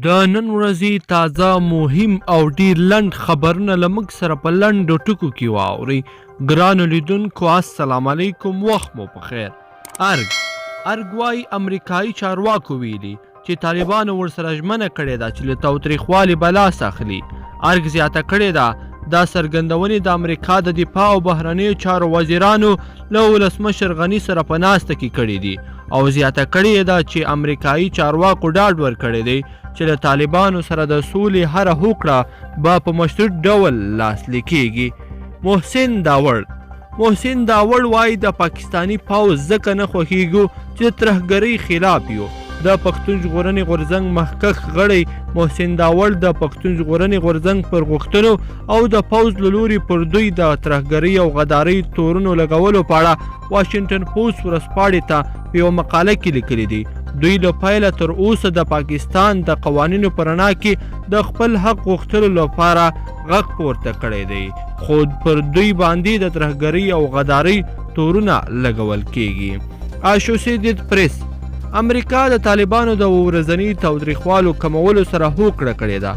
د نن ورځې تازه مهم او ډیر لنډ خبرونه له موږ سره په لنډو ټکو کې واورئ. ګرانو لیدونکو السلام علیکم، وخت مو پخیر. ارګ وایي امریکایي چارواکو ویلي چې طالبانو ورسره ژمنه کړې ده چې له تاوتریخوالي به لاس اخلي. ارګ زیاته کړې ده دا څرګندونې د امریکا د دفاع او بهرنیو چارو وزیرانو له ولسمشر غني سره په ناسته کې کړې دي او زیاته کړې ده چې امریکایي چارواکو ډاډ ورکړی دی چې له طالبانو سره د سولې هره هوکړه به په مشروط ډول لاسلیک کیږي. محسن داوړ وایي د پاکستانی پوځ ځکه نه خوښیږو چې د ترهګرۍ خلاف یو. د پښتون ژغورنې غورځنګ مخکښ غړی محسن داوړ د پښتون ژغورنې غورځنګ پر غوښتنو او د پوځ له لوري پر دوی د ترهګرۍ او غدارۍ تورونو لګولو په اړه واشنګټن پوسټ ورځپاڼې ته په یوه مقاله کې لیکلي دي. دوی له پیله تر اوسه د پاکستان د قوانینو په رڼا کې د خپل حق غوښتلو لپاره غږ پورته کړی دی، خو پر دوی باندې د ترهګرۍ او غدارۍ تورونه لګول کیږي. اسوسییټډ پریس امریکا د طالبانو د ورځني تاوتریخوالو کمولو سره هوکړه کړې ده.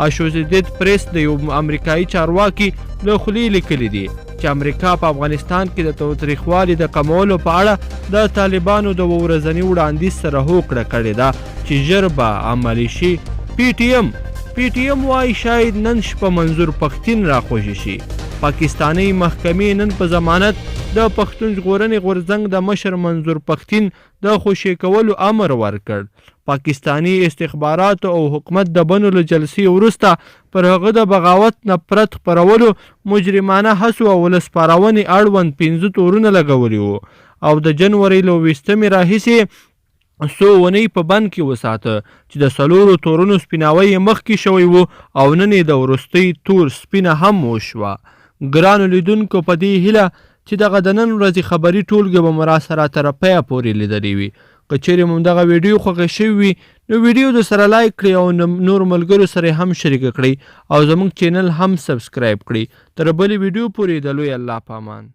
اسوسییټډ پریس د یو امریکایي چارواکي له خولې لیکلي دي چې امریکا په افغانستان کې د تاوتریخوالي د کمولو په اړه د طالبانو د ورځني وړاندیز سره هوکړه کړې ده چې ژر به عملي شي. پی ټی ایم وایي شاید نن شپه منظور پښتین راخوشي شي. پاکستانی محکمې نن په ضمانت د پښتون ژغورنې غورځنګ د مشر منظور پښتین د خوشي کولو امر ورکړ. پاکستانی استخباراتو او حکومت د بنو له جلسې وروسته پر هغه د بغاوت نفرت خپرولو مجرمانه هڅو او ولسپارونې اړوند 15 تورونه لګولي وو او د جنوري له 20 راهیسې څو اونۍ په بند کې وساته چې د 4 تورونو سپیناوی مخکې شوی وو او نن یې د وروستۍ تور سپینه هم وشوه. ګرانو لیدونکو په دې هیله چې دغه د نن ورځې خبري ټولګه به مو راسره تر پایه پورې لیدلې وي. که چیرې مو دغه ویډیو خوښه شوې وي نو ویډیو د سره لایک کړئ او نور ملګرو سره هم شریک کړئ او زموږ چینل هم سبسکرایب کړئ. تر بلې ویډیو پورې د لوی الله په امان.